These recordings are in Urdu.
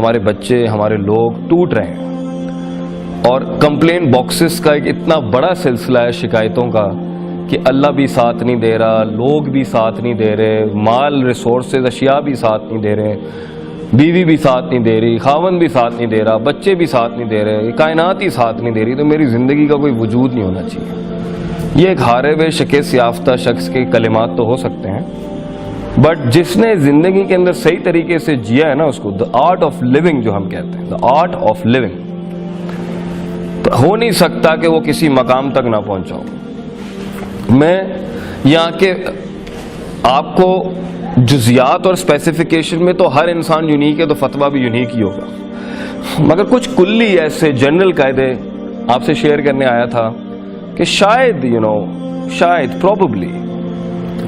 ہمارے بچے ہمارے لوگ ٹوٹ رہے ہیں، اور کمپلین باکسز کا ایک اتنا بڑا سلسلہ ہے شکایتوں کا کہ اللہ بھی ساتھ نہیں دے رہا، لوگ بھی ساتھ نہیں دے رہے، مال ریسورسز اشیاء بھی ساتھ نہیں دے رہے، بیوی بھی ساتھ نہیں دے رہی، خاوند بھی ساتھ نہیں دے رہا، بچے بھی ساتھ نہیں دے رہے، کائنات ہی ساتھ نہیں دے رہی، تو میری زندگی کا کوئی وجود نہیں ہونا چاہیے۔ یہ ایک ہارے ہوئے شکست یافتہ شخص کے کلمات تو ہو سکتے ہیں، بٹ جس نے زندگی کے اندر صحیح طریقے سے جیا ہے نا، اس کو دا آرٹ آف لیونگ جو ہم کہتے ہیں، دا آرٹ آف لیونگ، ہو نہیں سکتا کہ وہ کسی مقام تک نہ پہنچا ہو۔ میں یہاں کے آپ کو جزیات اور اسپیسیفیکیشن میں تو ہر انسان یونیک ہے، تو فتویٰ بھی یونیک ہی ہوگا، مگر کچھ کلی ایسے جنرل قاعدے آپ سے شیئر کرنے آیا تھا کہ شاید شاید پروبیبلی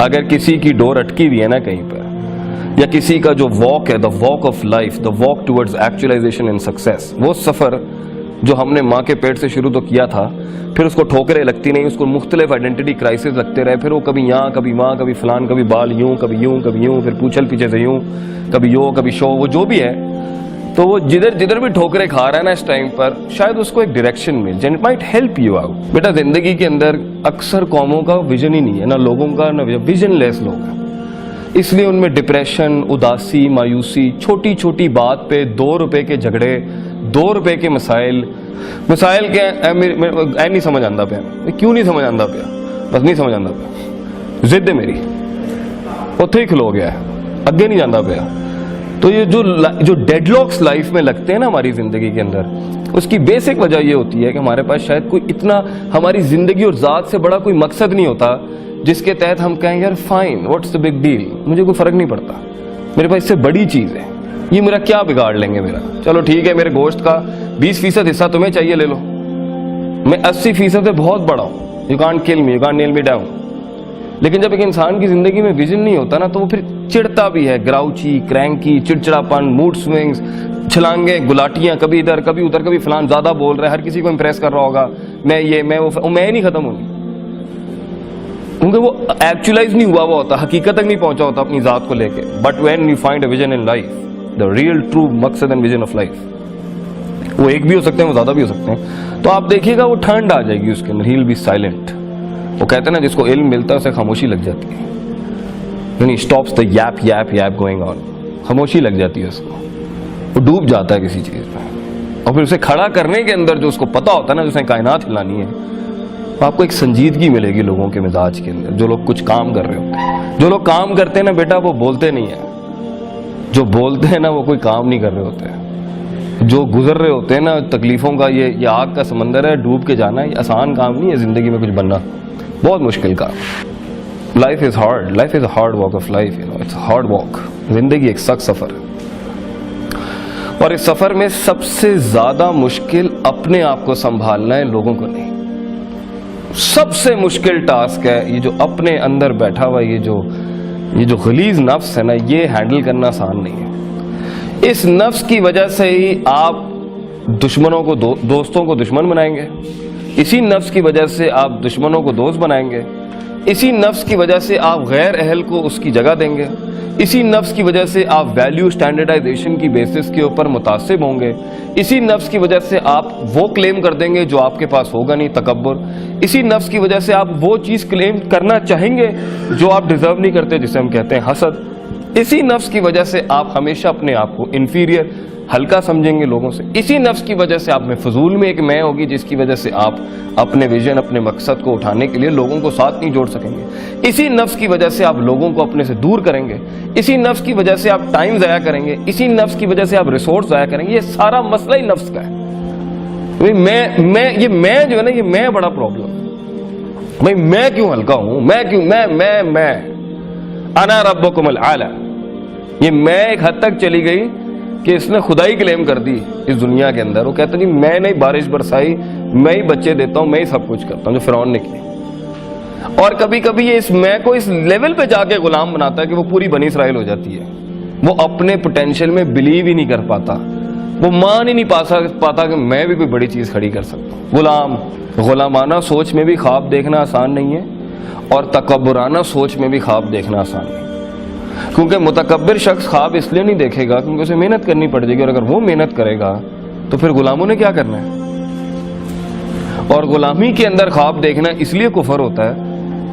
اگر کسی کی ڈور اٹکی ہوئی ہے نا کہیں پر، یا کسی کا جو واک ہے، دا walk of life, the walk towards actualisation and success, وہ سفر جو ہم نے ماں کے پیٹ سے شروع تو کیا تھا، پھر اس کو ٹھوکریں لگتی نہیں، اس کو مختلف آئیڈینٹی کرائسس لگتے رہے، پھر وہ کبھی یہاں کبھی ماں کبھی فلان، کبھی بال یوں کبھی یوں کبھی یوں، پھر پوچھل پیچھے سے یوں، کبھی یو کبھی شو، وہ جو بھی ہے، تو وہ جدھر بھی ٹھوکریں کھا رہا ہے نا اس ٹائم پر، شاید اس کو ایک ڈائریکشن مل جائے، it might help you out. بیٹا زندگی کے اندر اکثر قوموں کا ویژن ہی نہیں ہے، نہ لوگوں کا، نہ ویژن لیس لوگ ہیں، اس لیے ان میں ڈپریشن، اداسی، مایوسی، چھوٹی چھوٹی بات پہ 2 روپے کے جھگڑے، 2 روپے کے مسائل کیا اے نہیں سمجھ آتا پیا، کیوں نہیں سمجھ آتا پیا، بس نہیں سمجھ آتا پیا، ضد ہے میری، اتھے ہی کھلو گیا ہے، اگے نہیں جانا پیا۔ تو یہ جو ڈیڈ لاکس لائف میں لگتے ہیں نا ہماری زندگی کے اندر، اس کی بیسک وجہ یہ ہوتی ہے کہ ہمارے پاس شاید کوئی اتنا ہماری زندگی اور ذات سے بڑا کوئی مقصد نہیں ہوتا جس کے تحت ہم کہیں یار fine, what's the big deal, مجھے کوئی فرق نہیں پڑتا، میرے پاس اس سے بڑی چیز ہے، یہ میرا کیا بگاڑ لیں گے میرا، چلو ٹھیک ہے میرے گوشت کا 20% حصہ تمہیں چاہیے لے لو، میں 80% سے بہت بڑا ہوں، you can't kill me, you can't nail me down. لیکن جب ایک انسان کی زندگی میں ویژن نہیں ہوتا نا، تو وہ پھر چڑھتا بھی ہے، گراؤچی، کرینکی، چڑچڑاپن، موڈ سوئنگز، چھلانگیں، گلاٹیاں، کبھی ادھر کبھی ادھر، کبھی فلان زیادہ بول رہا ہے، ہر کسی کو امپریس کر رہا ہوگا، میں یہ میں وہ، میں نہیں ختم ہوں گی، کیونکہ وہ ایکچولائز نہیں ہوا ہوا ہوتا، حقیقت تک نہیں پہنچا ہوتا اپنی ذات کو لے کے۔ But when you find a vision in life, the real true مقصد اینڈ ویژن آف لائف، وہ ایک بھی ہو سکتے ہیں، وہ زیادہ بھی ہو سکتے ہیں، تو آپ دیکھیے گا وہ ٹھنڈ آ جائے گی اس کے اندر، ہی ول بی سائلنٹ۔ وہ کہتے ہیں نا جس کو علم ملتا ہے اسے خاموشی لگ جاتی ہے، یعنی stops the yep yep yep going on, خاموشی لگ جاتی ہے اس کو، وہ ڈوب جاتا ہے کسی چیز میں، اور پھر اسے کھڑا کرنے کے اندر جو اس کو پتا ہوتا ہے نا، جسے کائنات ہلانی ہے، آپ کو ایک سنجیدگی ملے گی لوگوں کے مزاج کے اندر، جو لوگ کچھ کام کر رہے ہوتے ہیں۔ جو لوگ کام کرتے ہیں نا بیٹا، وہ بولتے نہیں ہیں، جو بولتے ہیں نا وہ کوئی کام نہیں کر رہے ہوتے ہیں، جو گزر رہے ہوتے ہیں نا تکلیفوں کا، یہ آگ کا سمندر ہے، ڈوب کے جانا، یہ آسان کام نہیں ہے زندگی میں کچھ بننا، بہت مشکل کام۔ Life is hard, life is a hard walk of life, it's hard walk, زندگی ایک سخت سفر ہے، اور اس سفر میں سب سے زیادہ مشکل اپنے آپ کو سنبھالنا ہے، لوگوں کو نہیں۔ سب سے مشکل ٹاسک ہے یہ جو اپنے اندر بیٹھا ہوا یہ جو غلیظ نفس ہے نا، یہ ہینڈل کرنا آسان نہیں ہے۔ اس نفس کی وجہ سے ہی آپ دشمنوں کو دوستوں کو دشمن بنائیں گے، اسی نفس کی وجہ سے آپ دشمنوں کو دوست بنائیں گے، اسی نفس کی وجہ سے آپ غیر اہل کو اس کی جگہ دیں گے، اسی نفس کی وجہ سے آپ ویلیو سٹینڈرڈائزیشن کی بیسس کے اوپر متعصب ہوں گے، اسی نفس کی وجہ سے آپ وہ کلیم کر دیں گے جو آپ کے پاس ہوگا نہیں، تکبر، اسی نفس کی وجہ سے آپ وہ چیز کلیم کرنا چاہیں گے جو آپ ڈیزرو نہیں کرتے، جسے ہم کہتے ہیں حسد، اسی نفس کی وجہ سے آپ ہمیشہ اپنے آپ کو انفیریئر، ہلکا سمجھیں گے لوگوں سے، اسی نفس کی وجہ سے آپ میں فضول میں ایک میں ہوگی جس کی وجہ سے آپ اپنے ویژن، اپنے مقصد کو اٹھانے کے لیے لوگوں کو ساتھ نہیں جوڑ سکیں گے، اسی نفس کی وجہ سے آپ لوگوں کو اپنے سے دور کریں گے، اسی نفس کی وجہ سے آپ ٹائم ضائع کریں گے، اسی نفس کی وجہ سے آپ ریسورس ضائع کریں گے۔ یہ سارا مسئلہ ہی نفس کا ہے۔ یہ میں جو ہے نا، یہ میں بڑا پرابلم، بھائی میں کیوں ہلکا ہوں، میں انا ربکم الاعلی، یہ میں ایک حد تک چلی گئی کہ اس نے خدائی کلیم کر دی اس دنیا کے اندر۔ وہ کہتا جی میں نے بارش برسائی، میں ہی بچے دیتا ہوں، میں ہی سب کچھ کرتا ہوں، جو فرعون نے کی۔ اور کبھی کبھی یہ اس میں کو اس لیول پہ جا کے غلام بناتا ہے کہ وہ پوری بنی اسرائیل ہو جاتی ہے، وہ اپنے پوٹینشیل میں بلیو ہی نہیں کر پاتا، وہ مان ہی نہیں پاتا کہ میں بھی کوئی بڑی چیز کھڑی کر سکتا ہوں۔ غلامانہ سوچ میں بھی خواب دیکھنا آسان نہیں ہے، اور تکبرانہ سوچ میں بھی خواب دیکھنا آسان نہیں ہے۔ کیونکہ متکبر شخص خواب اس لیے نہیں دیکھے گا کیونکہ اسے محنت کرنی پڑ جائے گی، اور اگر وہ محنت کرے گا تو پھر غلاموں نے کیا کرنا ہے؟ اور غلامی کے اندر خواب دیکھنا اس لیے کفر ہوتا ہے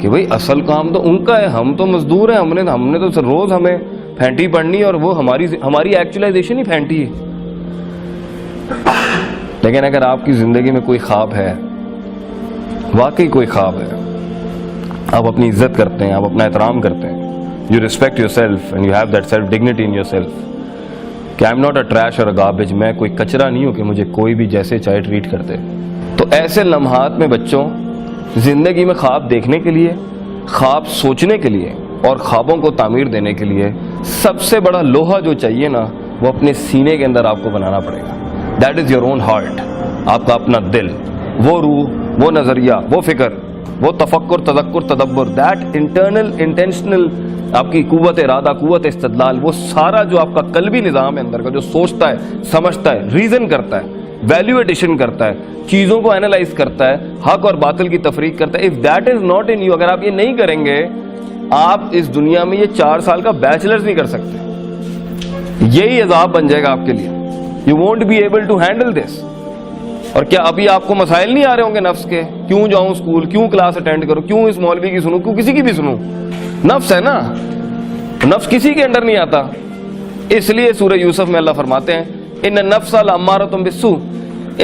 کہ بھئی اصل کام تو ان کا ہے، ہم تو مزدور ہیں، ہم نے تو روز ہمیں پھینٹی پڑھنی ہے، اور وہ ہماری ایکچولائزیشن ہی پھینٹی ہے۔ لیکن اگر آپ کی زندگی میں کوئی خواب ہے، واقعی کوئی خواب ہے، آپ اپنی عزت کرتے ہیں، آپ اپنا احترام کرتے ہیں، you respect yourself and you have that self dignity in yourself کہ I'm not a trash or a garbage، میں کوئی کچرا نہیں ہوں کہ مجھے کوئی بھی جیسے چاہے ٹریٹ کرتے، تو ایسے لمحات میں بچوں زندگی میں خواب دیکھنے کے لیے، خواب سوچنے کے لیے اور خوابوں کو تعمیر دینے کے لیے سب سے بڑا لوہا جو چاہیے نا، وہ اپنے سینے کے اندر آپ کو بنانا پڑے گا۔ That is your own heart, آپ کا اپنا دل، وہ روح، وہ نظریہ، وہ فکر، وہ تفکر، تذکر، تدبر، دیٹ انٹرنل انٹینشنل آپ کی قوت ارادہ، قوت استدلال، وہ سارا جو آپ کا قلبی نظام ہے اندر کا، جو سوچتا ہے، سمجھتا ہے، ریزن کرتا ہے، ویلیو ایڈیشن کرتا ہے، چیزوں کو اینالائز کرتا ہے، حق اور باطل کی تفریق کرتا ہے، if that is not in you، اگر آپ یہ نہیں کریں گے، آپ اس دنیا میں یہ 4 سال کا بیچلرز نہیں کر سکتے، یہی عذاب بن جائے گا آپ کے لیے۔ you won't be able to handle this۔ اور کیا ابھی آپ کو مسائل نہیں آ رہے ہوں گے نفس کے؟ کیوں جاؤں اسکول، کیوں کلاس اٹینڈ کروں، کیوں اس مولوی کی سنوں، کیوں کسی کی بھی سنوں؟ نفس ہے نا، نفس کسی کے انڈر نہیں آتا۔ اس لیے سورہ یوسف میں اللہ فرماتے ہیں ان النفس لامارۃ بالسوء،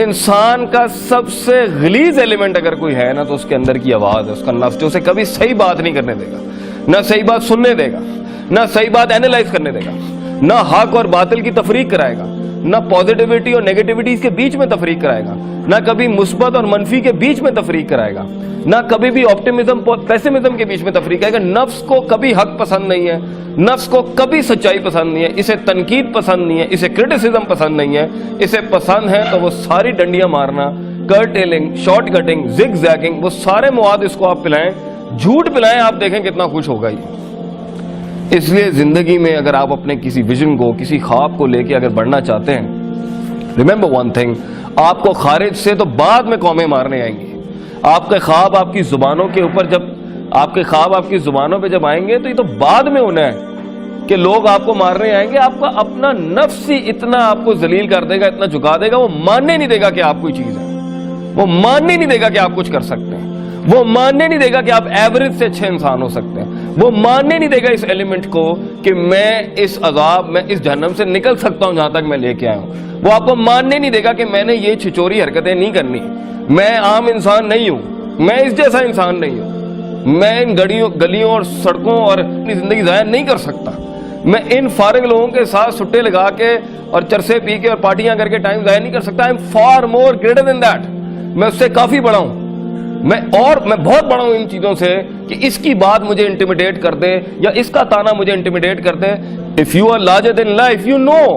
انسان کا سب سے غلیظ ایلیمنٹ اگر کوئی ہے نا تو اس کے اندر کی آواز ہے، اس کا نفس، جو اسے کبھی صحیح بات نہیں کرنے دے گا، نہ صحیح بات سننے دے گا، نہ صحیح بات اینالائز کرنے دے گا، نہ حق اور باطل کی تفریق کرائے گا، نہ پازیٹیوٹی اور نیگیٹیوٹی کے بیچ میں تفریق کرائے گا، نہ کبھی مثبت اور منفی کے بیچ میں تفریق کرائے گا، نہ کبھی بھی آپٹیمزم پیسمزم کے بیچ میں تفریق کرے گا۔ نفس کو کبھی حق پسند نہیں ہے، نفس کو کبھی سچائی پسند نہیں ہے، اسے تنقید پسند نہیں ہے، اسے کرٹیسزم پسند نہیں ہے، اسے پسند ہے تو وہ ساری ڈنڈیاں مارنا، کرٹیلنگ، شارٹ کٹنگ، زگ زیگنگ، وہ سارے مواد اس کو آپ پلائیں، جھوٹ پلائیں، آپ دیکھیں کتنا خوش ہوگا یہ۔ اس لیے زندگی میں اگر آپ اپنے کسی ویژن کو، کسی خواب کو لے کے اگر بڑھنا چاہتے ہیں، ریممبر ون تھنگ، آپ کو خارج سے تو بعد میں قومیں مارنے آئیں گی۔ آپ کے خواب آپ کی زبانوں کے اوپر جب آپ کے خواب آپ کی زبانوں پہ جب آئیں گے تو یہ تو بعد میں ہونا ہے کہ لوگ آپ کو مارنے آئیں گے۔ آپ کا اپنا نفس ہی اتنا آپ کو ذلیل کر دے گا، اتنا جھکا دے گا، وہ ماننے نہیں دے گا کہ آپ کوئی چیز ہے، وہ ماننے نہیں دے گا کہ آپ کچھ کر سکتے ہیں، وہ ماننے نہیں دے گا کہ آپ ایوریج سے اچھے انسان ہو سکتے ہیں، وہ ماننے نہیں دے گا اس ایلیمنٹ کو کہ میں اس عذاب، میں اس جہنم سے نکل سکتا ہوں جہاں تک میں لے کے آیا ہوں۔ وہ آپ کو ماننے نہیں دے گا کہ میں نے یہ چھچوری حرکتیں نہیں کرنی، میں عام انسان نہیں ہوں، میں اس جیسا انسان نہیں ہوں، میں ان گلیوں اور سڑکوں اور اپنی زندگی ضائع نہیں کر سکتا، میں ان فارغ لوگوں کے ساتھ سٹے لگا کے اور چرسے پی کے اور پارٹیاں کر کے ٹائم ضائع نہیں کر سکتا۔ I am for more greater than that, میں اس سے کافی بڑا ہوں، میں بہت بڑا ہوں ان چیزوں سے کہ اس کی بات مجھے انٹیمیڈیٹ کر دے یا اس کا تانا مجھے انٹیمیڈیٹ کر دے۔ if you are larger than life, you know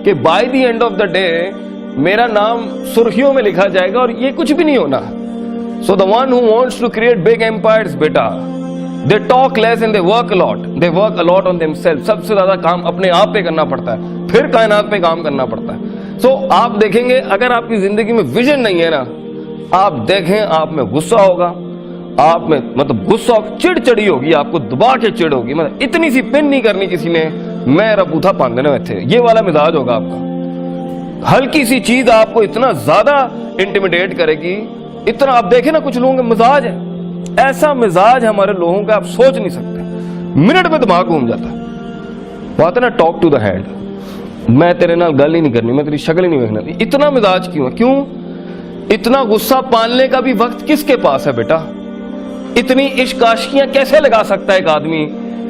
کہ by the end of the day میرا نام سرخیوں میں لکھا جائے گا اور یہ کچھ بھی نہیں ہونا۔ so the one who wants to create big empires، beta they talk less and they work a lot، they work a lot on themselves۔ سب سے زیادہ کام اپنے آپ پہ کرنا پڑتا ہے، پھر کائنات پہ کام کرنا پڑتا ہے۔ so آپ دیکھیں گے اگر آپ کی زندگی میں ویژن نہیں ہے نا، آپ دیکھیں آپ میں غصہ ہوگا، آپ میں غصہ، چڑ چڑی ہوگی، آپ کو دبا کے چڑ ہوگی، اتنی سی پن نہیں کرنی کسی نے، میں ربوتھا پان دینا تھے، یہ والا مزاج ہوگا آپ کا۔ ہلکی سی چیز آپ کو اتنا زیادہ انٹیمیڈیٹ کرے گی، اتنا آپ دیکھیں نا کچھ لوگوں کا مزاج ہے، ایسا مزاج ہمارے لوگوں کا آپ سوچ نہیں سکتے، منٹ میں دماغ گھوم جاتا ہے۔ بات ہے نا ٹاک ٹو دا ہینڈ، میں تیرے نال گل ہی نہیں کرنی، میں تیری شکل ہی نہیں دیکھنا، اتنا مزاج کیوں ہے؟ کیوں اتنا غصہ پالنے کا بھی وقت کس کے پاس ہے بیٹا؟ اتنی عشق عاشقیاں کیسے لگا سکتا ہے ایک آدمی؟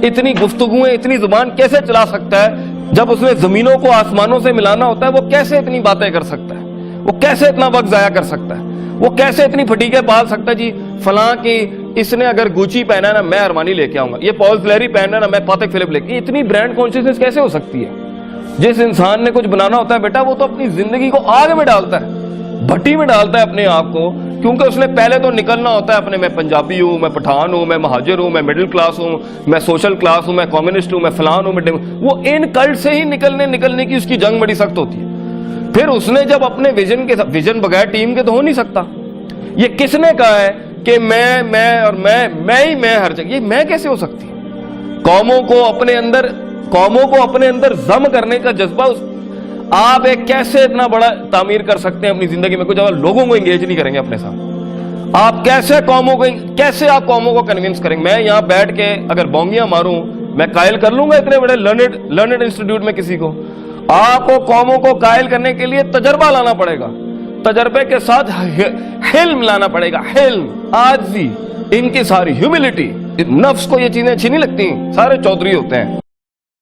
اتنی گفتگویں، اتنی زبان کیسے چلا سکتا ہے؟ جب اس نے زمینوں کو آسمانوں سے ملانا ہوتا ہے وہ کیسے اتنی باتیں کر سکتا ہے؟ وہ کیسے اتنا وقت ضائع کر سکتا ہے؟ وہ کیسے اتنی پھٹیکیں پال سکتا ہے؟ جی فلاں کی اس نے اگر گوچی پہنا ہے نا میں ارمانی لے کے آؤں گا، یہ پال فلیری پہنا ہے نا میں پاتک فلپ لے کے، اتنی برانڈ کانشیسنس کیسے ہو سکتی ہے؟ جس انسان نے کچھ بنانا ہوتا ہے بیٹا وہ تو اپنی زندگی کو آگ میں ڈالتا ہے، بھٹی میں ڈالتا ہے اپنے آپ کو، کیونکہ اس نے پہلے تو نکلنا ہوتا ہے اپنے، میں پنجابی ہوں، میں پٹھان ہوں، میں مہاجر ہوں، میں مڈل کلاس ہوں، میں سوشل کلاس ہوں، میں کمیونسٹ ہوں، میں فلان ہوں، وہ ان کلٹ سے ہی نکلنے کی اس کی جنگ بڑی سخت ہوتی ہے۔ پھر اس نے جب اپنے ویژن بغیر ٹیم کے تو ہو نہیں سکتا۔ یہ کس نے کہا ہے کہ میں ہر جگہ، یہ میں کیسے ہو سکتی؟ قوموں کو اپنے اندر ضم کرنے کا جذبہ آپ ایک کیسے اتنا بڑا تعمیر کر سکتے ہیں اپنی زندگی میں، جب آپ لوگوں کو انگیج نہیں کریں گے اپنے ساتھ، آپ کیسے آپ قوموں کو کنونس کریں گے؟ میں یہاں بیٹھ کے اگر بونگیاں ماروں میں قائل کر لوں گا اتنے بڑے لرنڈ انسٹیٹیوٹ میں کسی کو؟ آپ کو قوموں کو قائل کرنے کے لیے تجربہ لانا پڑے گا، تجربے کے ساتھ حلم لانا پڑے گا، حلم، عاجزی، ان کی ساری ہیوملٹی۔ نفس کو یہ چیزیں اچھی نہیں لگتی، سارے چودھری ہوتے ہیں۔